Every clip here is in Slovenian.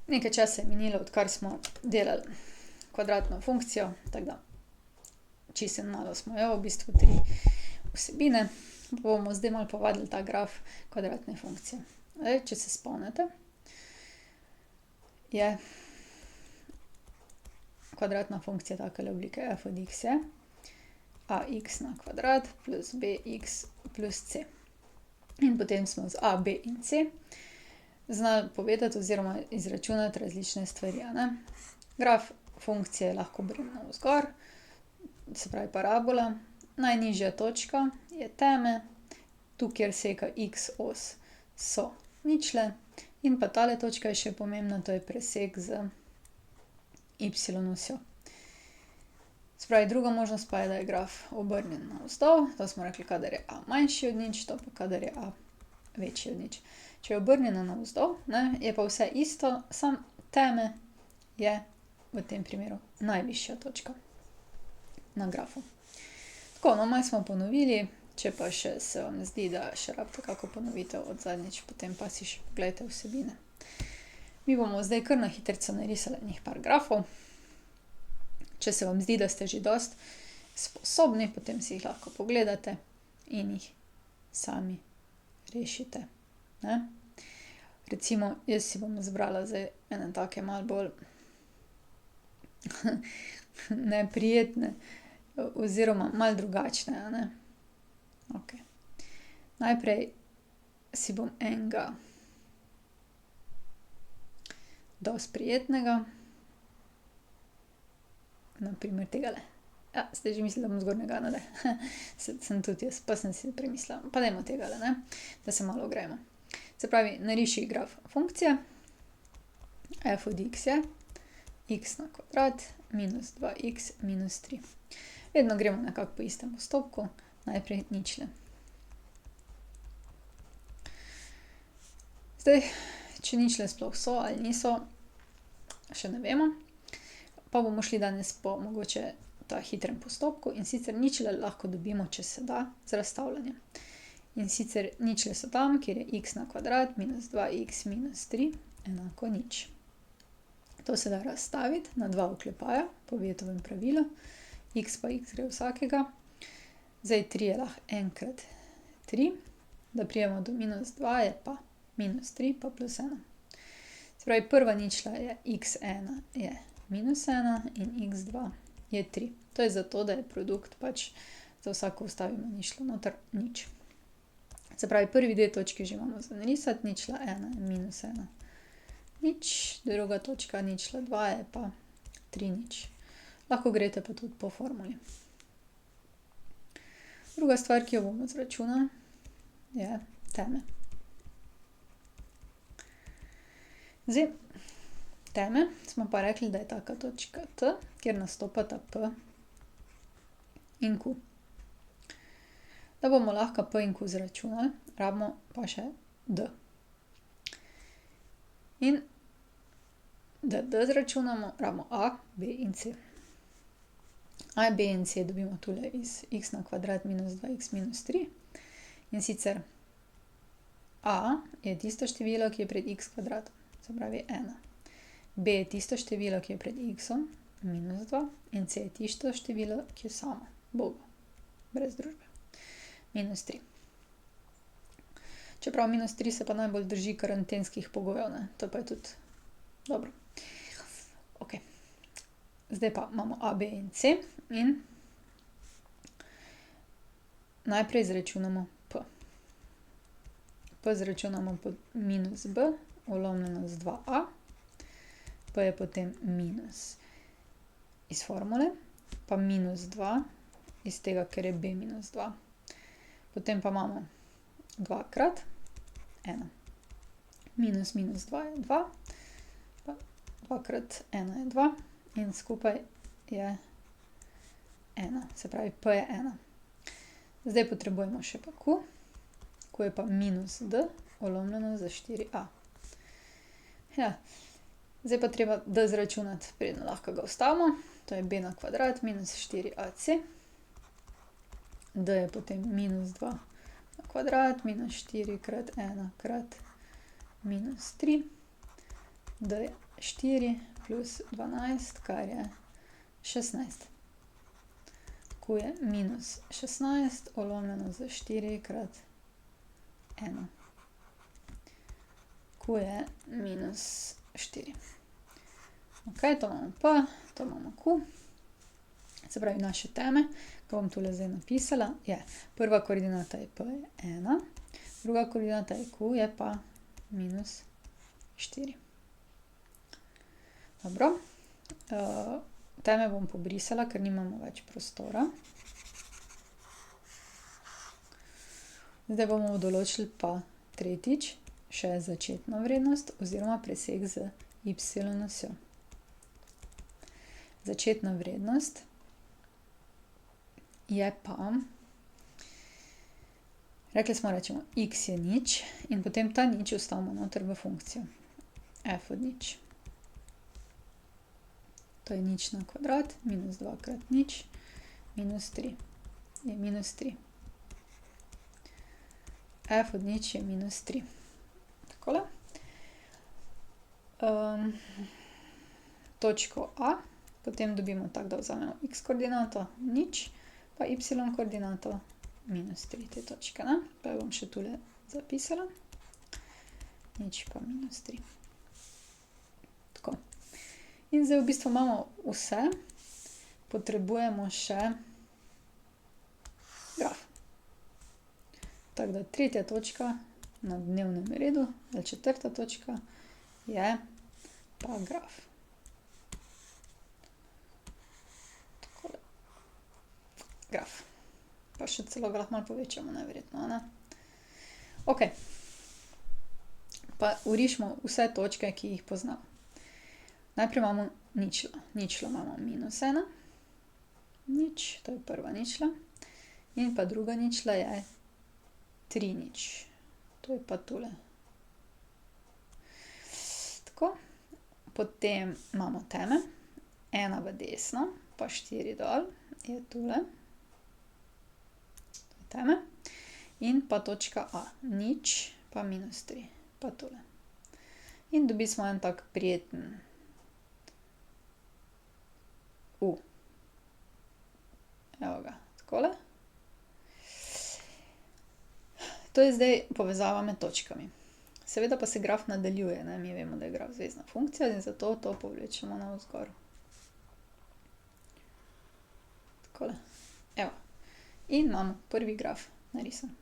Nekaj časa je minilo, odkar smo delali kvadratno funkcijo, tako da čisto malo smo jo, v bistvu 3 vsebine. Bomo zdaj malo povadili ta graf kvadratne funkcije. Zdaj, če se spomnite, je kvadratna funkcija takele oblike f od x je ax na kvadrat plus bx plus c. In potem smo z a, b in c znali povedati oziroma izračunati različne stvari, a ne. Graf funkcije je lahko obrnjen navzgor, se pravi parabola. Najnižja točka je teme, tu, kjer seka x os, so ničle. In pa tale točka je še pomembna, to je presek z y osjo. Se pravi, druga možnost pa je, da je graf obrnjen navzdol, to smo rekli, kadar je a manjši od nič, to pa kadar je a večji od nič. Če je obrnjena navzdol, ne, je pa vse isto, samo teme je v tem primeru najvišja točka na grafu. Tako, no, malo smo ponovili, če pa še se vam zdi, da še rabite kako ponovitev od zadnjič, potem pa si še poglejte vsebine. Mi bomo zdaj kar na hitrico narisali enih par grafov. Če se vam zdi, da ste že dosti sposobni, potem si jih lahko pogledate in jih sami rešite, ne. Recimo, jaz si bom izbrala zdaj ene take malo bolj neprijetne oziroma malo drugačne, a ne. Okej. Najprej si bom enega dosti prijetnega, na primer tegale. Ja, ste že mislili, da bom zgornjega, no, sem tudi jaz, pa sem si premislila, pa dajmo tegale, ne, da se malo ogrejemo. Se pravi, nariši graf funkcije. F od x je x na kvadrat minus 2x minus 3. Vedno gremo nekako po istem postopku, najprej ničle. Zdaj, če ničle sploh so ali niso, še ne vemo, pa bomo šli danes po mogoče ta hitrem postopku, in sicer ničle lahko dobimo, če se da, z razstavljanjem. In sicer ničle so tam, kjer je x na kvadrat minus 2x minus 3 enako nič. To se da razstaviti na 2 oklepaja po Paretovem pravilu. X pa x gre vsakega. Zdaj 3 je lahko en krat 3, da pridemo do minus 2 je pa minus 3 pa plus 1. Se pravi, prva ničla je x1 je minus 1 in x2 je 3. To je zato, da je produkt pač, za vsako vstavimo ničlo noter, nič. Se pravi, prvi dve točki že imamo za narisati, ničla 1 je minus 1 nič, druga točka ničla 2 je pa 3 nič. Lahko greste pa tudi po formuli. Druga stvar, ki jo bomo izračunali, je teme. Zdaj, teme smo pa rekli, da je taka točka T, kjer nastopata P in Q. Da bomo lahko P in Q izračunali, rabimo pa še D. In da D izračunamo, rabimo A, B in C. A, B in C dobimo tule iz x na kvadrat minus 2x minus 3. In sicer A je tisto število, ki je pred x kvadratom, se pravi 1. B je tisto število, ki je pred x-om, minus 2. In C je tisto število, ki je samo, Bogo, brez družbe, minus 3. Čeprav minus 3 se pa najbolj drži karantenskih pogojev, ne, to pa je tudi dobro. Okej. Zdaj pa imamo A, B in C in najprej izračunamo P. P izračunamo pod minus B vlomljeno z 2A. P je potem minus iz formule, pa minus 2 iz tega, ker je B minus 2. Potem pa imamo 2 krat 1. Minus minus 2 je 2, pa 2 krat 1 je 2 in skupaj je 1, se pravi P je 1. Zdaj potrebujemo še pa Q. Q je pa minus D vlomljeno za 4A. Ja, zdaj pa treba D izračunati, preden lahko ga vstavimo. To je B na kvadrat minus 4AC. D je potem minus 2 na kvadrat minus 4 krat 1 krat minus 3. D je 4 plus 12, kar je 16. Q je minus 16 ulomljeno z 4 krat 1. Q je minus 4. Ok, to imamo P, to imamo Q. Se pravi, naše teme, ko bom tule zdaj napisala, je prva koordinata je P je 1, druga koordinata je Q je pa minus 4. Dobro. Teme bom pobrisala, ker nimamo več prostora. Zdaj bomo določili pa tretjič še začetno vrednost oziroma presek z y-osjo. Začetna vrednost je pa, rekli smo, rečemo, x je nič in potem ta nič vstavimo noter v funkcijo. F od nič. To je nič na kvadrat, minus 2 krat nič, minus 3 je minus 3. F od nič je minus 3. Takole. Točko A potem dobimo tako, da vzamemo x koordinato nič, pa y koordinato minus 3 te točke, ne? Pa jo bom še tule zapisala. Nič pa minus 3. Tako. In zdaj v bistvu imamo vse, potrebujemo še graf. Tako da tretja točka na dnevnem redu, ali četrta točka, je pa graf. Takole. Graf. Pa še celo ga lahko malo povečamo, najverjetno, ne? Ok. Pa vrišimo vse točke, ki jih poznamo. Najprej imamo ničlo. Ničlo imamo minus 1. Nič, to je prva ničla. In pa druga ničla je 3 nič. To je pa tule. Tako. Potem imamo teme. 1 v desno, pa 4 dol, je tule. To je teme. In pa točka A. Nič, pa minus 3, pa tule. In dobili smo en tak prijeten U. Evo ga, takole. To je zdaj povezava med točkami. Seveda pa se graf nadaljuje, ne, mi vemo, da je graf zvezna funkcija in zato to povlečemo navzgor. Takole. Evo. In imamo prvi graf narisan.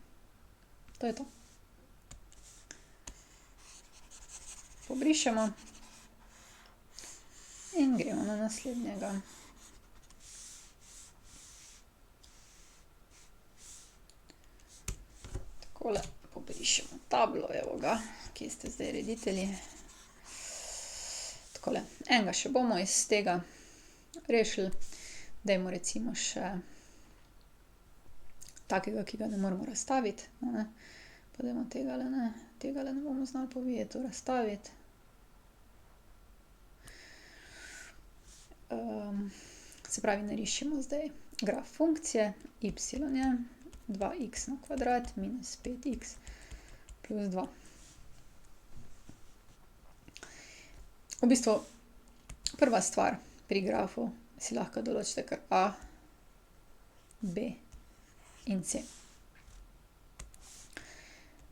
To je to. Pobrišemo. In gremo na naslednjega. Takole pobrišemo tablo, evo ga, kje ste zdaj reditelji. Takole, enega še bomo iz tega rešili. Dajmo recimo še takega, ki ga ne moremo razstaviti, ne. Pa dajmo tegale, ne, tegale ne bomo znali po Vietu razstaviti. Se pravi, narišimo zdaj graf funkcije, y je 2x na kvadrat minus 5x plus 2. V bistvu prva stvar pri grafu si lahko določite kar A, B in C.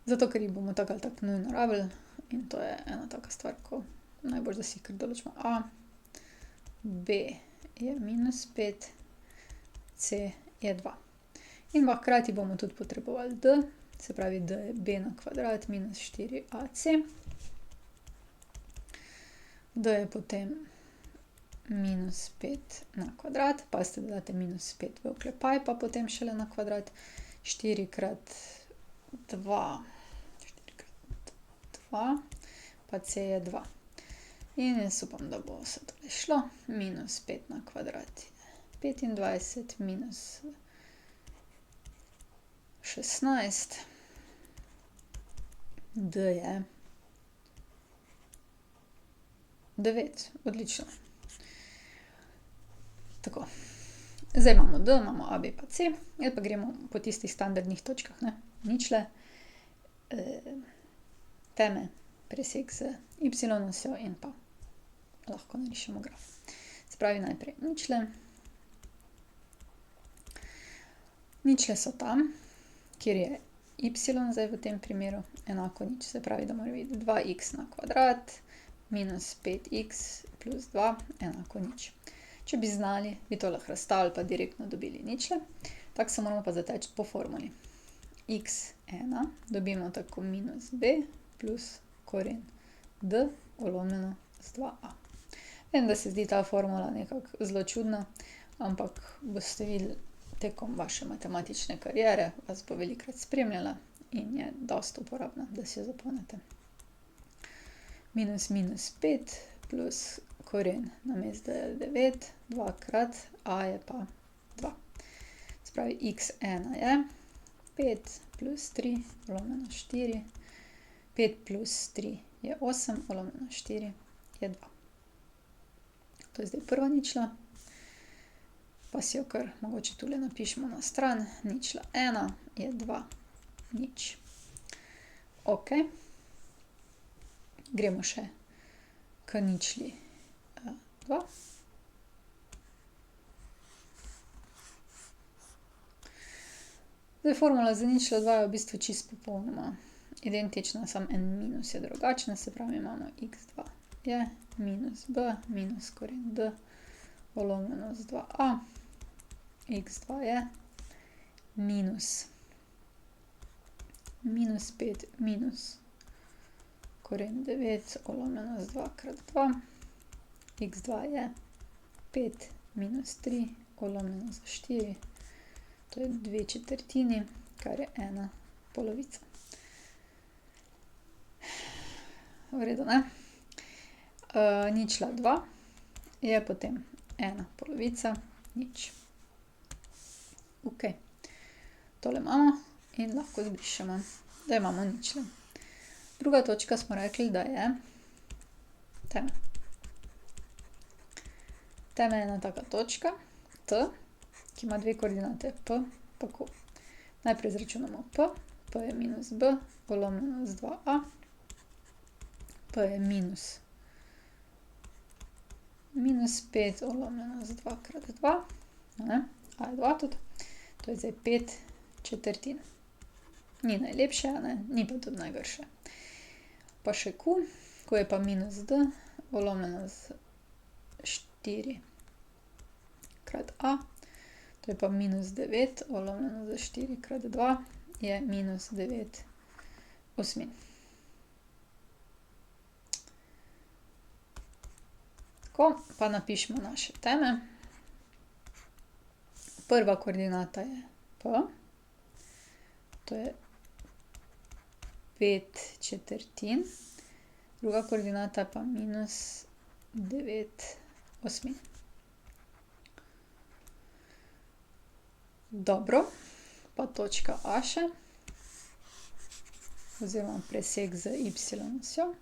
Zato, ker jih bomo tako ali tako nujno rabili in to je ena taka stvar, ko najbolj, da si kar določimo A, B je minus 5, C je 2. In pa hkrati bomo tudi potrebovali D, se pravi D je B na kvadrat minus 4AC. D je potem minus 5 na kvadrat, pazite, da date minus 5 v oklepaj, pa potem šele na kvadrat. 4 krat 2, 4 krat 2, pa C je 2. In jaz upam, da bo se tole šlo. Minus 5 na kvadrat je 25, minus 16. D je 9. Odlično. Tako. Zdaj imamo D, imamo A, B pa C. Zdaj pa gremo po tistih standardnih točkah, ne. Ničle, teme, presek z y-osjo in pa lahko narišemo graf. Se pravi najprej ničle. Ničle so tam, kjer je y zdaj v tem primeru enako nič. Se pravi, da mora biti 2x na kvadrat minus 5x plus 2 enako nič. Če bi znali, bi to lahko razstavili pa direktno dobili ničle. Tako se moramo pa zateči po formuli. x1 dobimo tako minus b plus koren d polomljeno z 2a. Vem, da se zdi ta formula nekako zelo čudna, ampak boste videli tekom vaše matematične kariere, vas bo velikokrat spremljala in je dosti uporabna, da si jo zapomnite. Minus minus 5 plus koren namesto da je 9, 2 krat a je pa 2. Se pravi, x1 je 5 plus 3 polomljeno 4. 5 plus 3 je 8, polomljeno 4 je 2. To je zdaj prva ničla. Pa si jo kar mogoče tule napišemo na stran. Ničla 1 je 2, nič. Ok. Gremo še k ničli 2. Zdaj formula za ničlo 2 je v bistvu čisto popolnoma identična, samo en minus je drugačen, se pravi imamo x2 je minus b minus koren d polomljeno z 2a. x2 je minus 5 minus koren 9 polomljeno z 2 krat 2. x2 je 5 minus 3 polomljeno z 4. To je 2/4, kar je 1 polovica. V redu, ne? Ničla 2 je potem 1 polovica, nič. Ok. Tole imamo in lahko zbrišemo, da imamo ničle. Druga točka smo rekli, da je temelj. Temelj je ena taka točka, T, ki ima dve koordinate, P pa Q. Najprej izračunamo P. P je minus B polomljeno z 2a. P je minus 5 polomljeno z 2 krat 2. A je 2 tudi. To je zdaj 5/4. Ni najlepše, ni pa tudi najgrše. Pa še Q. Q je pa minus D polomljeno z 4 krat A. To je pa minus 9 polomljeno z 4 krat 2 je minus 9/8. Tako, pa napišemo naše teme. Prva koordinata je P. To je 5/4. Druga koordinata pa minus 9/8. Dobro, pa točka A še. Oziroma presek z y-osjo.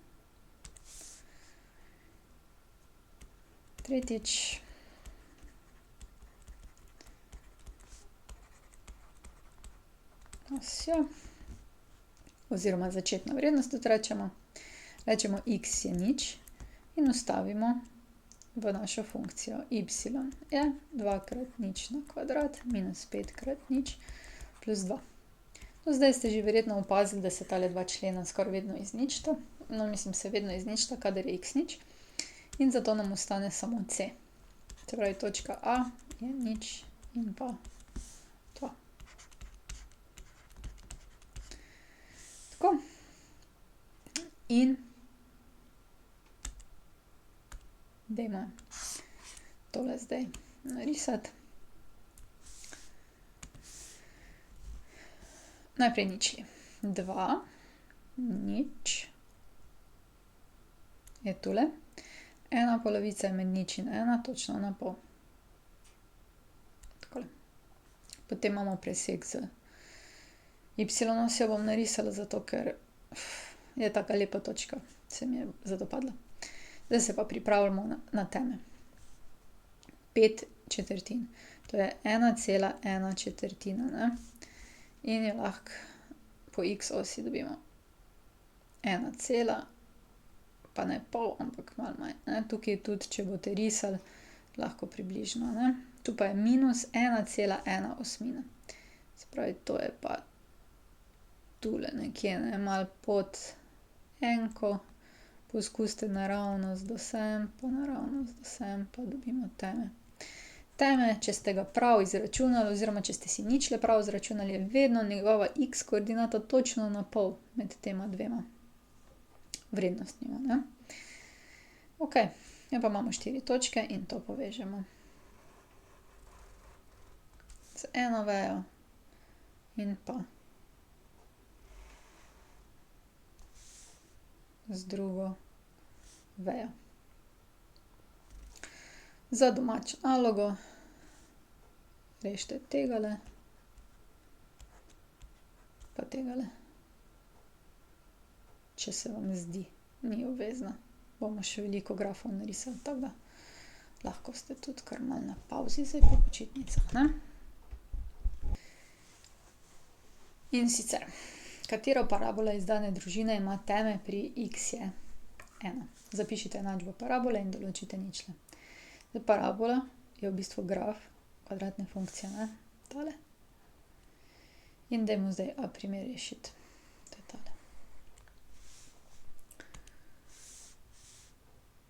Tretjič. Osjo. Oziroma začetna vrednost tudi rečemo. Rečemo x je nič in vstavimo v našo funkcijo. Y je 2 krat nič na kvadrat minus 5 krat nič plus 2. No, zdaj ste že verjetno opazili, da se tale dva člena skoraj vedno izničita. No, mislim, se vedno izničita, kadar je x nič. In zato nam ostane samo c. Se pravi, točka A je nič in pa 2. Tako. In dajmo tole zdaj narisati. Najprej ničli. 2, nič je tule. Ena polovica je med nič in ena, točno na pol. Takole. Potem imamo presek z y-osjo, bom narisala, zato ker je taka lepa točka, se mi je zato padla. Zdaj se pa pripravljamo na teme. 5/4. To je 1,1/4, ne? In je lahko po x osi dobimo 1 cela pa ne pol, ampak malo manj, ne. Tukaj tudi, če boste risali, lahko približno, ne. Tu pa je minus 1,1/8. Se pravi, to je pa tule nekje, ne, malo pod enko. Poskusite naravnost do sem, pa naravnost do sem, pa dobimo teme. Teme, če ste ga prav izračunali, oziroma če ste si ničle prav izračunali, je vedno njegova x koordinata točno na pol med tema dvema vrednostnima, ne. Okej, ja pa imamo 4 točke in to povežemo z eno vejo in pa z drugo vejo. Za domačo nalogo rešite tegale pa tegale, če se vam zdi, ni obvezno. Bomo še veliko grafov narisali, tako da lahko ste tudi kar malo na pavzi zdaj po počitnicah, ne. In sicer, katera parabola iz dane družine ima teme pri x je 1? Zapišite enačbo parabole in določite ničle. Zdaj parabola je v bistvu graf kvadratne funkcije, ne, tale. In dajmo zdaj a primer rešiti. To je tale.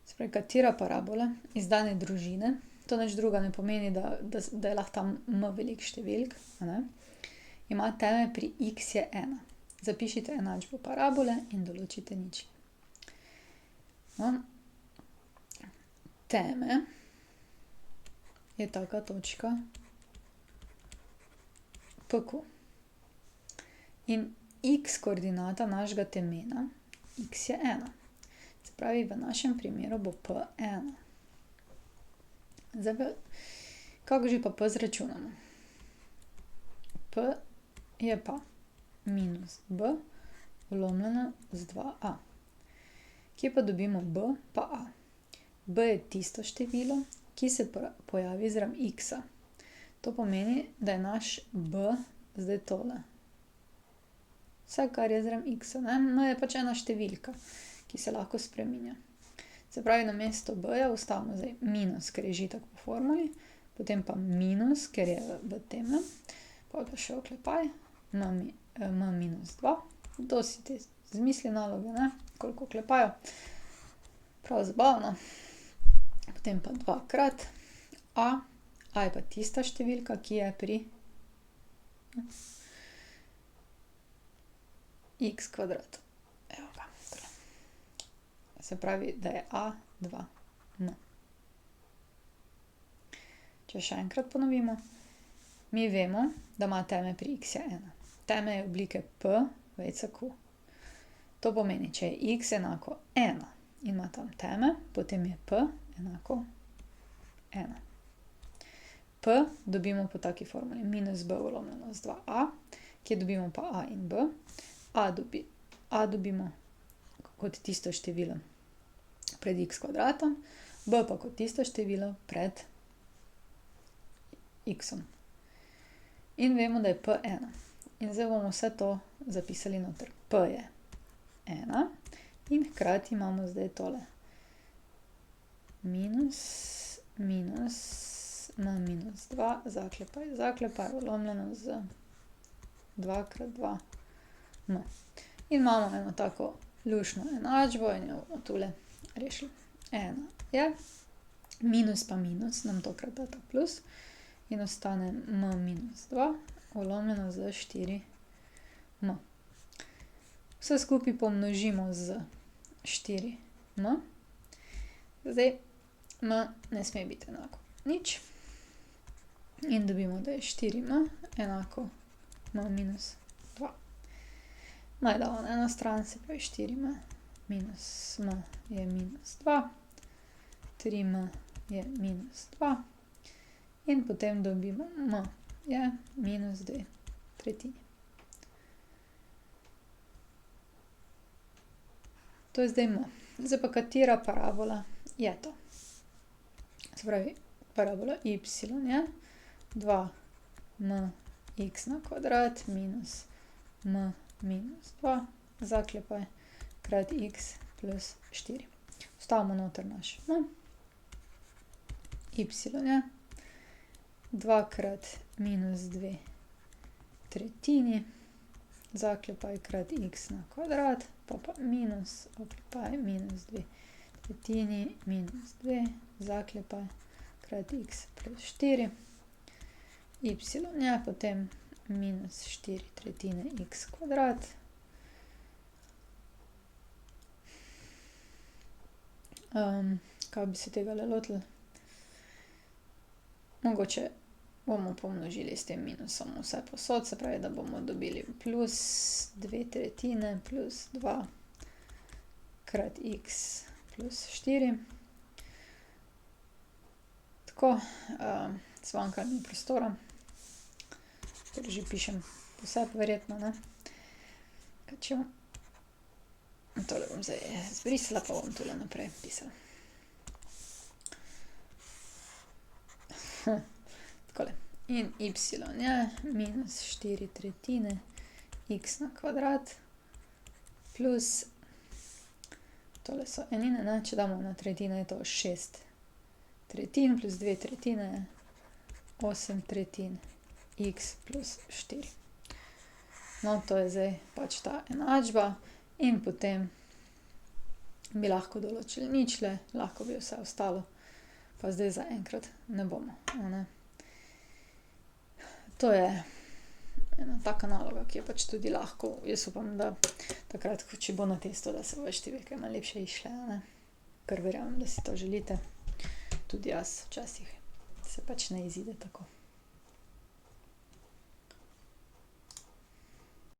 Se pravi, katera parabola iz dane družine, to nič drugega ne pomeni, da je lahko tam m veliko številk, a ne, ima teme pri x je 1. Zapišite enačbo parabole in določite ničle. No, teme je taka točka PQ. In x koordinata našega temena, x je 1. Se pravi, v našem primeru bo P1. Zdaj pa, kako že pa P izračunamo? P je pa minus B vlomljeno z 2a. Kje pa dobimo B pa a? B je tisto število, ki se pojavi zraven x-a. To pomeni, da je naš B zdaj tole. Vse, kar je zraven x-a, ne. M je pač ena številka, ki se lahko spreminja. Se pravi, namesto B-ja vstavimo zdaj minus, ker je že itak po formuli, potem pa minus, ker je v temnem, pol pa še oklepaj, m minus 2. To si te izmisli naloge, ne, koliko oklepajev. Prav zabavno. Potem pa 2 krat a. A je pa tista številka, ki je pri x kvadratu. Evo ga, tule. Se pravi, da je a 2m. Če še enkrat ponovimo. Mi vemo, da ima teme pri x je 1. Teme je oblike P vejica Q. To pomeni, če je x enako 1 in ima tam teme, potem je P enako 1. P dobimo po taki formuli minus B vlomljeno z 2a, kje dobimo pa a in b. A dobimo kot tisto število pred x kvadratom, b pa kot tisto število pred x-om. In vemo, da je P 1. In zdaj bomo vse to zapisali noter. P je 1 in hkrati imamo zdaj tole. Minus m minus 2, zaklepaj, vlomljeno z 2 krat 2 m. In imamo eno tako luštno enačbo in jo bomo tule rešili. 1 je, minus pa minus nam tokrat da ta plus in ostane m minus 2, vlomljeno z 4m. Vse skupaj pomnožimo z 4m. Zdaj m ne sme biti enako nič. In dobimo, da je 4m enako m minus 2. Naj damo na eno stran, se pravi 4m minus m je minus 2. 3m je minus 2. In potem dobimo m je minus 2/3. To je zdaj m. Zdaj pa katera parabola je to? Se pravi, parabola y je 2mx na kvadrat minus m minus 2, zaklepaj, krat x plus 4. Vstavimo noter naš, y je 2 krat minus 2 tretjini, zaklepaj krat x na kvadrat, pa minus, oklepaj, minus 2 tretjini, minus 2, zaklepaj krat x plus 4, y je potem minus 4 tretjine x kvadrat, kaj bi se tega lotili? Mogoče bomo pomnožili s tem minusom vse posod, se pravi, da bomo dobili plus 2 tretjine plus 2 krat x plus 4. Tako, zmanjkalo mi prostora, ker že pišem posebej verjetno, ne. Tole bom zdaj zbrisala, pa bom tule naprej pisala. Takole. In y je minus 4 tretjine x na kvadrat plus, tole so enine, ne, če damo na tretjine, je to 6 tretjin plus 2 tretjine je 8 tretjin x plus 4. No, to je zdaj pač ta enačba in potem bi lahko določili ničle, lahko bi vse ostalo, pa zdaj zaenkrat ne bomo, a ne. To je ena taka naloga, ki je pač tudi lahko, jaz upam, da takrat, če bo na testu, da se bojo številke malo lepše izšle, a ne. Ker verjamem, da si to želite. Tudi jaz včasih se pač ne izide tako.